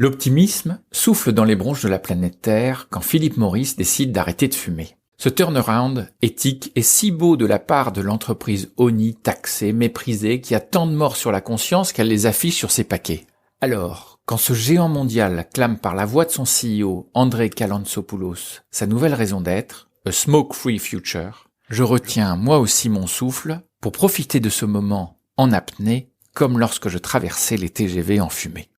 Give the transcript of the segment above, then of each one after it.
L'optimisme souffle dans les bronches de la planète Terre quand Philip Morris décide d'arrêter de fumer. Ce turnaround éthique est si beau de la part de l'entreprise Oni, taxée, méprisée, qui a tant de morts sur la conscience qu'elle les affiche sur ses paquets. Alors, quand ce géant mondial clame par la voix de son CEO, André Calantzopoulos, sa nouvelle raison d'être, A Smoke-Free Future, je retiens moi aussi mon souffle pour profiter de ce moment en apnée, comme lorsque je traversais les TGV en fumée.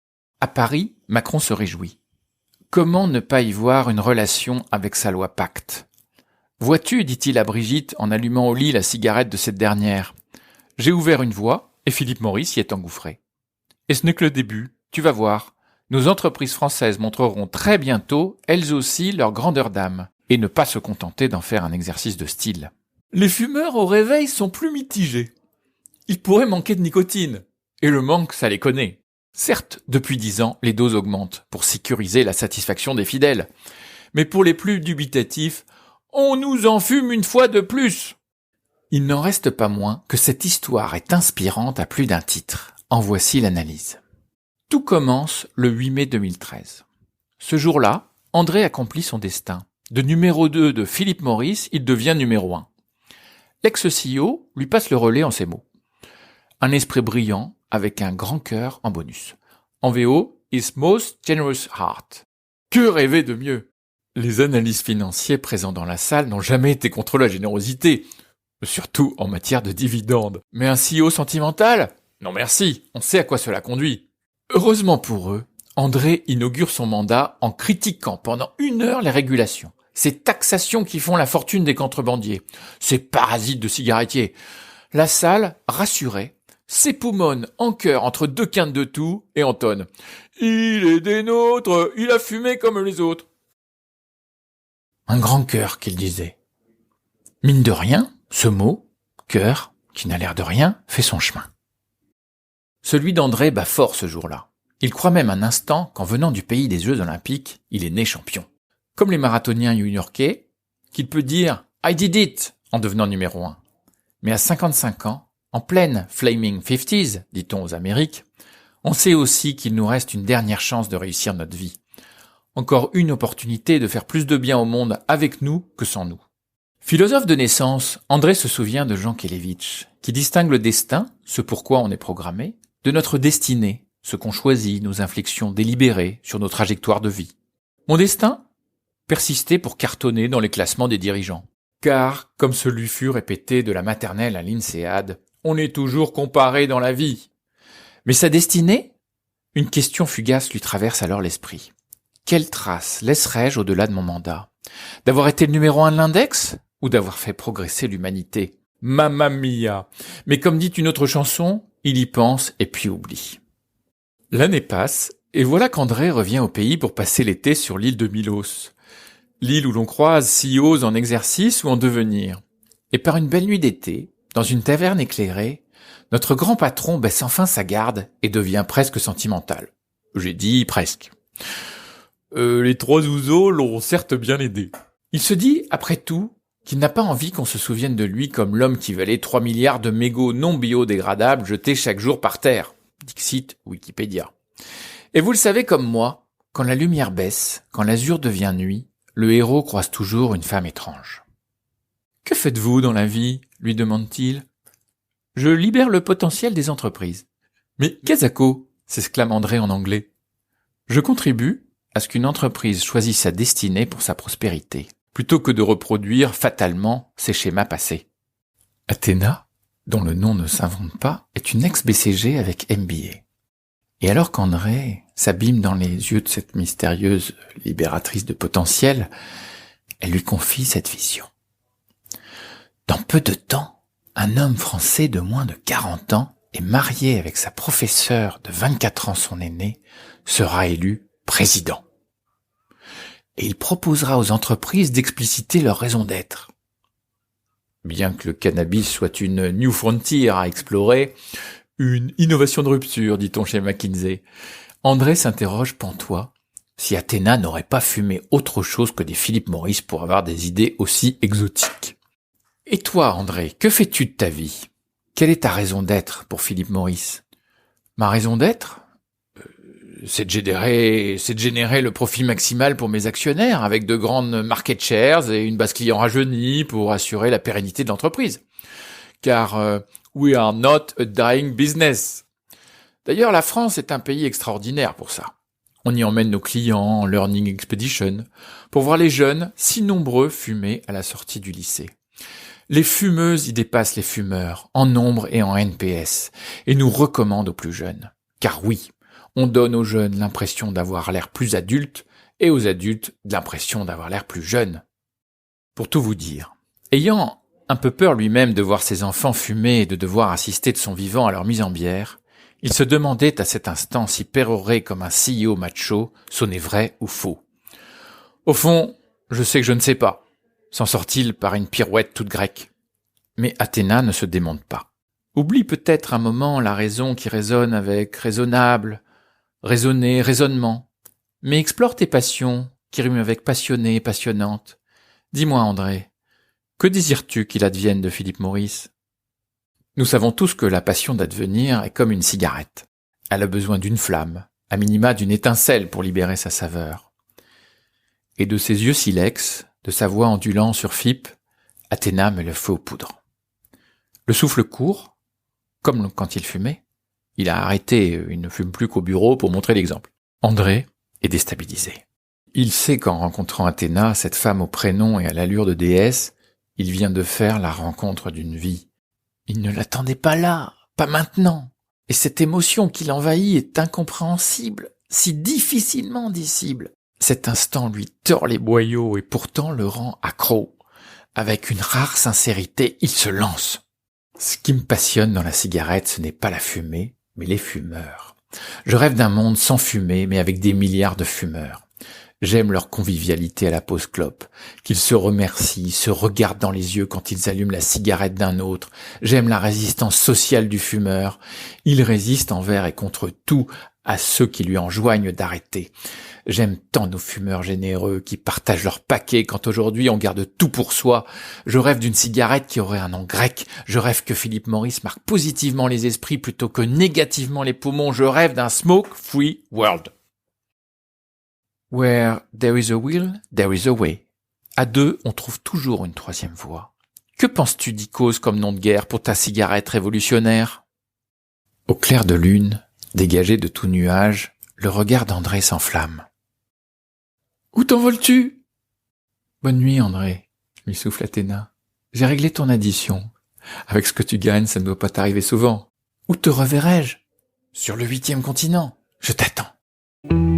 À Paris, Macron se réjouit. Comment ne pas y voir une relation avec sa loi Pacte ? Vois-tu, dit-il à Brigitte en allumant au lit la cigarette de cette dernière. J'ai ouvert une voie et Philip Morris y est engouffré. Et ce n'est que le début, tu vas voir. Nos entreprises françaises montreront très bientôt, elles aussi, leur grandeur d'âme, et ne pas se contenter d'en faire un exercice de style. Les fumeurs au réveil sont plus mitigés. Ils pourraient manquer de nicotine. Et le manque, ça les connaît. Certes, depuis 10 ans, les doses augmentent pour sécuriser la satisfaction des fidèles. Mais pour les plus dubitatifs, on nous en fume une fois de plus. Il n'en reste pas moins que cette histoire est inspirante à plus d'un titre. En voici l'analyse. Tout commence le 8 mai 2013. Ce jour-là, André accomplit son destin. De numéro 2 de Philip Morris, il devient numéro 1. L'ex-CEO lui passe le relais en ces mots. Un esprit brillant, avec un grand cœur en bonus. En VO, His Most Generous Heart. Que rêver de mieux ? Les analystes financiers présents dans la salle n'ont jamais été contre la générosité, surtout en matière de dividendes. Mais un CEO sentimental ? Non merci, on sait à quoi cela conduit. Heureusement pour eux, André inaugure son mandat en critiquant pendant 1 heure les régulations. Ces taxations qui font la fortune des contrebandiers. Ces parasites de cigarettiers. La salle, rassurée, s'époumonne en chœur entre 2 quintes de tout et entonne « Il est des nôtres, il a fumé comme les autres !» Un grand cœur qu'il disait. Mine de rien, ce mot, cœur, qui n'a l'air de rien, fait son chemin. Celui d'André bat fort ce jour-là. Il croit même un instant qu'en venant du pays des Jeux Olympiques, il est né champion. Comme les marathoniens new-yorkais, qu'il peut dire « I did it » en devenant numéro 1. Mais à 55 ans, en pleine Flaming 50s, dit-on aux Amériques, on sait aussi qu'il nous reste une dernière chance de réussir notre vie. Encore une opportunité de faire plus de bien au monde avec nous que sans nous. Philosophe de naissance, André se souvient de Jean Kelevitch, qui distingue le destin, ce pourquoi on est programmé, de notre destinée, ce qu'on choisit, nos inflexions délibérées sur nos trajectoires de vie. Mon destin ? Persister pour cartonner dans les classements des dirigeants. Car, comme ce lui fut répété de la maternelle à l'INSEAD, on est toujours comparé dans la vie. Mais sa destinée ? Une question fugace lui traverse alors l'esprit. Quelle trace laisserai-je au-delà de mon mandat ? D'avoir été le numéro 1 de l'index ? Ou d'avoir fait progresser l'humanité ? Mamma mia ! Mais comme dit une autre chanson, il y pense et puis oublie. L'année passe, et voilà qu'André revient au pays pour passer l'été sur l'île de Milos. L'île où l'on croise CEOs en exercice ou en devenir. Et par une belle nuit d'été, dans une taverne éclairée, notre grand patron baisse enfin sa garde et devient presque sentimental. J'ai dit presque. Les 3 ouzos l'ont certes bien aidé. Il se dit, après tout, qu'il n'a pas envie qu'on se souvienne de lui comme l'homme qui valait 3 milliards de mégots non biodégradables jetés chaque jour par terre. Dixit Wikipédia. Et vous le savez comme moi, quand la lumière baisse, quand l'azur devient nuit, le héros croise toujours une femme étrange. « Que faites-vous dans la vie ?» lui demande-t-il. « Je libère le potentiel des entreprises. »« Mais qu'est-ce que ?» s'exclame André en anglais. « Je contribue à ce qu'une entreprise choisisse sa destinée pour sa prospérité, plutôt que de reproduire fatalement ses schémas passés. » Athéna, dont le nom ne s'invente pas, est une ex-BCG avec MBA. Et alors qu'André s'abîme dans les yeux de cette mystérieuse libératrice de potentiel, elle lui confie cette vision. Dans peu de temps, un homme français de moins de 40 ans et marié avec sa professeure de 24 ans son aîné sera élu président. Et il proposera aux entreprises d'expliciter leur raison d'être. Bien que le cannabis soit une new frontier à explorer, une innovation de rupture, dit-on chez McKinsey, André s'interroge pantois si Athéna n'aurait pas fumé autre chose que des Philip Morris pour avoir des idées aussi exotiques. Et toi, André, que fais-tu de ta vie ? Quelle est ta raison d'être pour Philip Morris ? Ma raison d'être ? c'est de générer le profit maximal pour mes actionnaires avec de grandes market shares et une base client rajeunie pour assurer la pérennité de l'entreprise. Car we are not a dying business. D'ailleurs, la France est un pays extraordinaire pour ça. On y emmène nos clients en Learning Expedition pour voir les jeunes, si nombreux, fumer à la sortie du lycée. Les fumeuses y dépassent les fumeurs, en nombre et en NPS, et nous recommandent aux plus jeunes. Car oui, on donne aux jeunes l'impression d'avoir l'air plus adultes, et aux adultes l'impression d'avoir l'air plus jeunes. Pour tout vous dire, ayant un peu peur lui-même de voir ses enfants fumer et de devoir assister de son vivant à leur mise en bière, il se demandait à cet instant si pérorer comme un CEO macho sonnait vrai ou faux. Au fond, je sais que je ne sais pas. S'en sort-il par une pirouette toute grecque? Mais Athéna ne se démonte pas. Oublie peut-être un moment la raison qui résonne avec raisonnable, raisonner, raisonnement. Mais explore tes passions qui riment avec passionné et passionnante. Dis-moi, André, que désires-tu qu'il advienne de Philip Morris? Nous savons tous que la passion d'advenir est comme une cigarette. Elle a besoin d'une flamme, à minima d'une étincelle pour libérer sa saveur. Et de ses yeux silex, de sa voix ondulant sur Phip, Athéna met le feu aux poudres. Le souffle court, comme quand il fumait. Il a arrêté, il ne fume plus qu'au bureau pour montrer l'exemple. André est déstabilisé. Il sait qu'en rencontrant Athéna, cette femme au prénom et à l'allure de déesse, il vient de faire la rencontre d'une vie. Il ne l'attendait pas là, pas maintenant. Et cette émotion qui l'envahit est incompréhensible, si difficilement dissible. Cet instant lui tord les boyaux et pourtant le rend accro. Avec une rare sincérité, il se lance. Ce qui me passionne dans la cigarette, ce n'est pas la fumée, mais les fumeurs. Je rêve d'un monde sans fumée, mais avec des milliards de fumeurs. J'aime leur convivialité à la pause clope, qu'ils se remercient, se regardent dans les yeux quand ils allument la cigarette d'un autre. J'aime la résistance sociale du fumeur. Il résiste envers et contre tout à ceux qui lui enjoignent d'arrêter. J'aime tant nos fumeurs généreux qui partagent leur paquet quand aujourd'hui on garde tout pour soi. Je rêve d'une cigarette qui aurait un nom grec. Je rêve que Philip Morris marque positivement les esprits plutôt que négativement les poumons. Je rêve d'un smoke-free world. Where there is a will, there is a way. À deux, on trouve toujours une troisième voie. Que penses-tu d'Icos comme nom de guerre pour ta cigarette révolutionnaire? Au clair de lune, dégagé de tout nuage, le regard d'André s'enflamme. Où t'envoles-tu? Bonne nuit, André, lui souffle Athéna. J'ai réglé ton addition. Avec ce que tu gagnes, ça ne doit pas t'arriver souvent. Où te reverrai-je? Sur le 8e continent. Je t'attends.